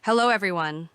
Hello everyone!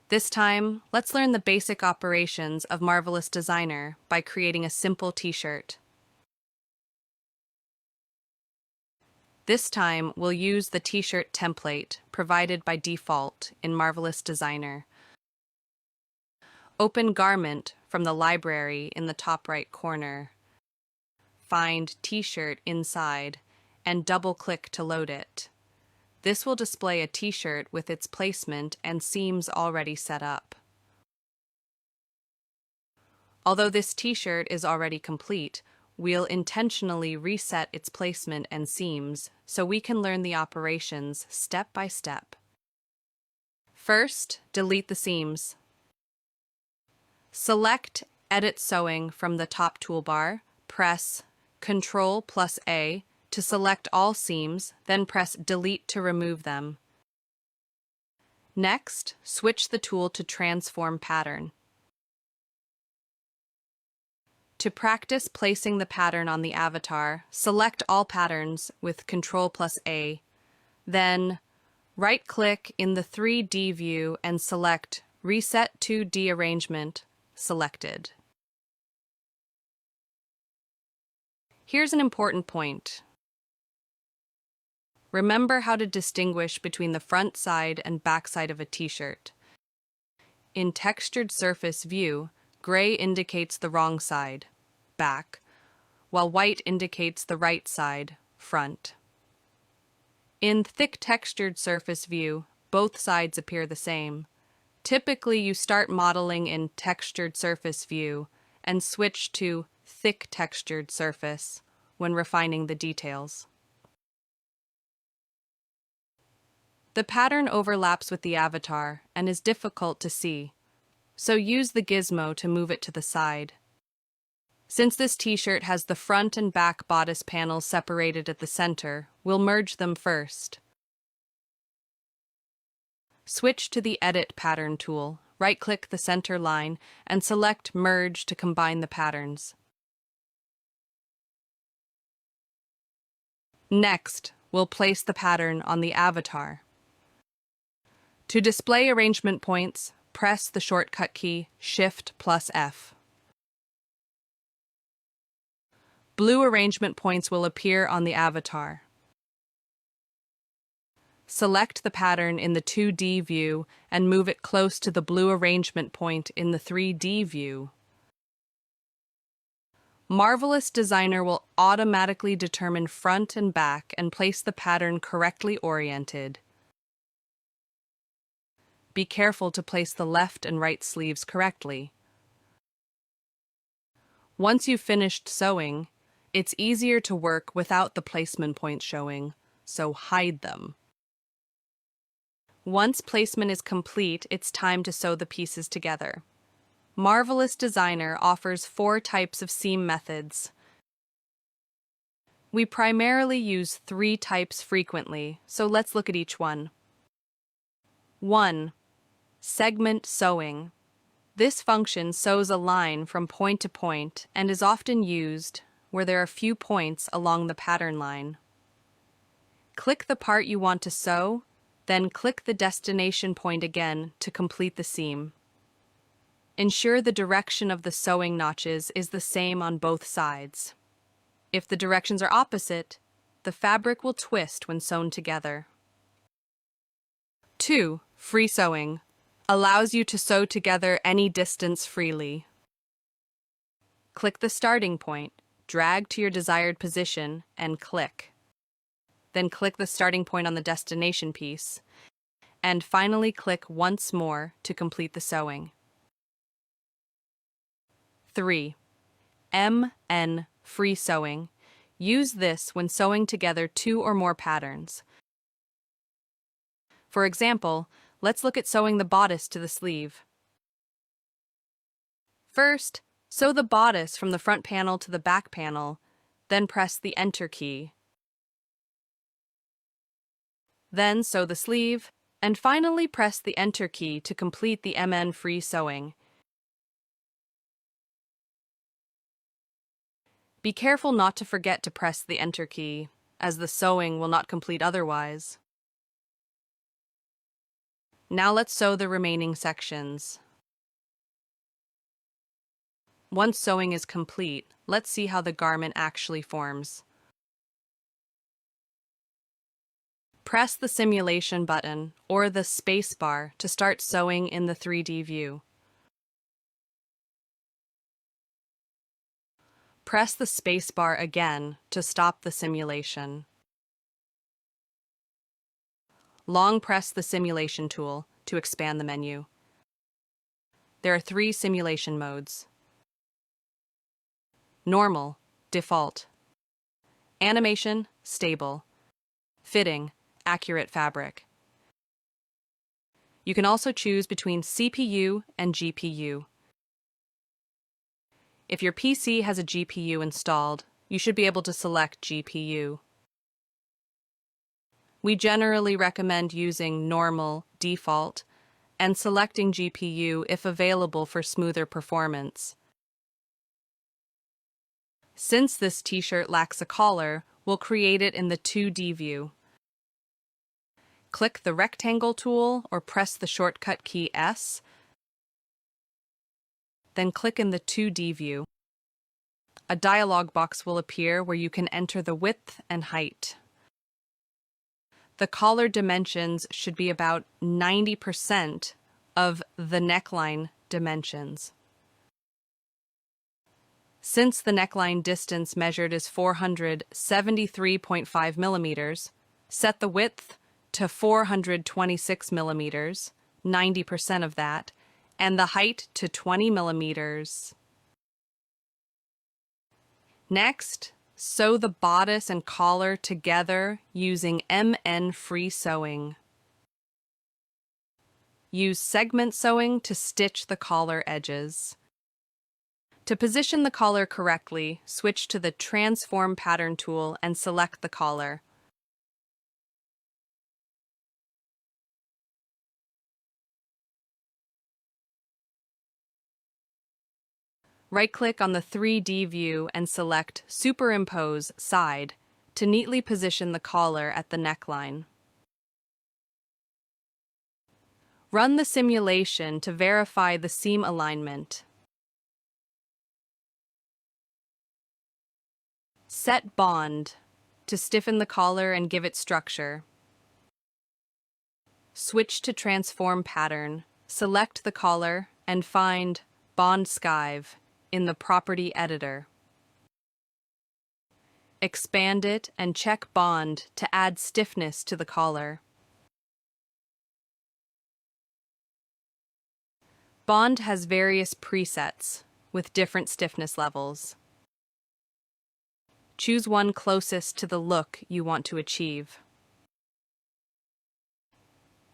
This time, let's learn the basic operations of Marvelous Designer by creating a simple t-shirt. This time, we'll use the t-shirt template provided by default in Marvelous Designer. Open Garment from the library in the top right corner. Find T-shirt inside and double-click to load it. This will display a t-shirt with its placement and seams already set up. Although this t-shirt is already complete, we'll intentionally reset its placement and seams so we can learn the operations step by step. First, delete the seams. Select Edit Sewing from the top toolbar, press Ctrl+A to select all seams, then press Delete to remove them. Next, switch the tool to Transform Pattern. To practice placing the pattern on the avatar, select all patterns with Ctrl+A. Then, right-click in the 3D view and select Reset to Dearrangement selected. Here's an important point. Remember how to distinguish between the front side and back side of a t-shirt. In Textured Surface view, gray indicates the wrong side, back, while white indicates the right side, front. In Thick Textured Surface view, both sides appear the same. Typically, you start modeling in Textured Surface view and switch to Thick Textured Surface when refining the details. The pattern overlaps with the avatar and is difficult to see, so use the gizmo to move it to the side. Since this t-shirt has the front and back bodice panels separated at the center, we'll merge them first. Switch to the Edit Pattern tool, right-click the center line, and select Merge to combine the patterns. Next, we'll place the pattern on the avatar. To display arrangement points, press the shortcut key Shift+F. Blue arrangement points will appear on the avatar. Select the pattern in the 2D view and move it close to the blue arrangement point in the 3D view. Marvelous Designer will automatically determine front and back and place the pattern correctly oriented. Be careful to place the left and right sleeves correctly. Once you've finished sewing, it's easier to work without the placement points showing, so hide them. Once placement is complete, it's time to sew the pieces together. Marvelous Designer offers 4 types of seam methods. We primarily use 3 types frequently, so let's look at each one. 1. Segment sewing. This function sews a line from point to point and is often used where there are few points along the pattern line. Click the part you want to sew, then click the destination point again to complete the seam. Ensure the direction of the sewing notches is the same on both sides. If the directions are opposite, the fabric will twist when sewn together. 2. Free sewing. Allows you to sew together any distance freely. Click the starting point, drag to your desired position, and click. Then click the starting point on the destination piece, and finally click once more to complete the sewing. 3. MN free sewing. Use this when sewing together 2 or more patterns. For example, let's look at sewing the bodice to the sleeve. First, sew the bodice from the front panel to the back panel, then press the Enter key. Then sew the sleeve, and finally press the Enter key to complete the MN free sewing. Be careful not to forget to press the Enter key, as the sewing will not complete otherwise. Now let's sew the remaining sections. Once sewing is complete, let's see how the garment actually forms. Press the simulation button or the space bar to start sewing in the 3D view. Press the space bar again to stop the simulation. Long press the simulation tool to expand the menu. There are 3 simulation modes: normal, default; animation, stable; fitting, accurate fabric. You can also choose between CPU and GPU. If your PC has a GPU installed, you should be able to select GPU. We generally recommend using normal, default, and selecting GPU if available for smoother performance. Since this t-shirt lacks a collar, we'll create it in the 2D view. Click the rectangle tool or press the shortcut key S, then click in the 2D view. A dialog box will appear where you can enter the width and height. The collar dimensions should be about 90% of the neckline dimensions. Since the neckline distance measured is 473.5 millimeters, set the width to 426 millimeters, 90% of that, and the height to 20 millimeters. Next, sew the bodice and collar together using MN free sewing. Use segment sewing to stitch the collar edges. To position the collar correctly, switch to the Transform Pattern tool and select the collar. Right-click on the 3D view and select Superimpose Side to neatly position the collar at the neckline. Run the simulation to verify the seam alignment. Set Bond to stiffen the collar and give it structure. Switch to Transform Pattern, select the collar, and find Bond Skive in the Property Editor. Expand it and check Bond to add stiffness to the collar. Bond has various presets with different stiffness levels. Choose one closest to the look you want to achieve.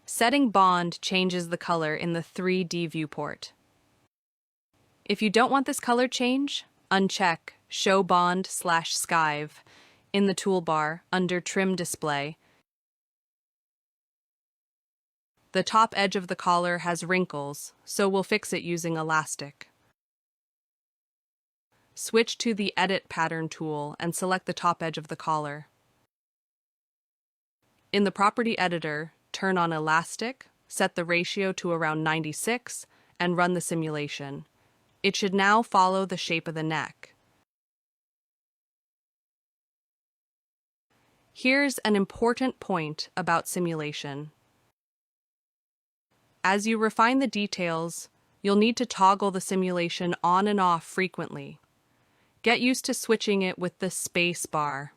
Setting Bond changes the color in the 3D viewport. If you don't want this color change, uncheck Show Bond/Skive in the toolbar under Trim Display. The top edge of the collar has wrinkles, so we'll fix it using elastic. Switch to the Edit Pattern tool and select the top edge of the collar. In the Property Editor, turn on Elastic, set the ratio to around 96, and run the simulation. It should now follow the shape of the neck. Here's an important point about simulation. As you refine the details, you'll need to toggle the simulation on and off frequently. Get used to switching it with the space bar.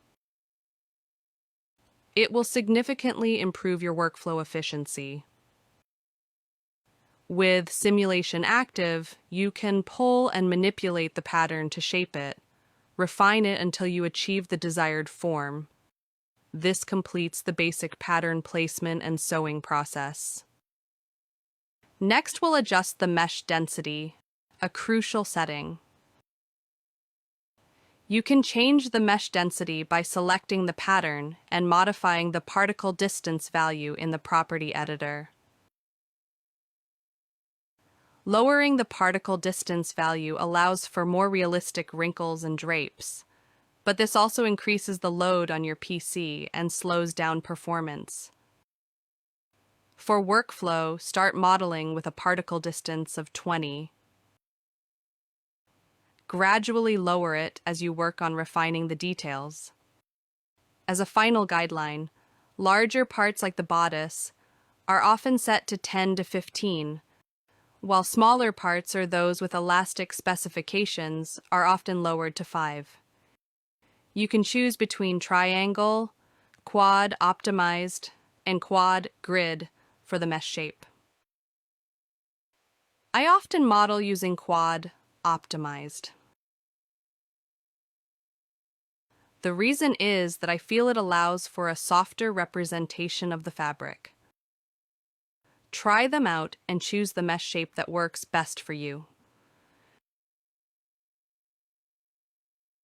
It will significantly improve your workflow efficiency. With simulation active, you can pull and manipulate the pattern to shape it, refine it until you achieve the desired form. This completes the basic pattern placement and sewing process. Next, we'll adjust the mesh density, a crucial setting. You can change the mesh density by selecting the pattern and modifying the particle distance value in the Property Editor. Lowering the particle distance value allows for more realistic wrinkles and drapes, but this also increases the load on your PC and slows down performance. For workflow, start modeling with a particle distance of 20. Gradually lower it as you work on refining the details. As a final guideline, larger parts like the bodice are often set to 10 to 15, while smaller parts or those with elastic specifications are often lowered to 5. You can choose between triangle, quad optimized, and quad grid for the mesh shape. I often model using quad optimized. The reason is that I feel it allows for a softer representation of the fabric. Try them out and choose the mesh shape that works best for you.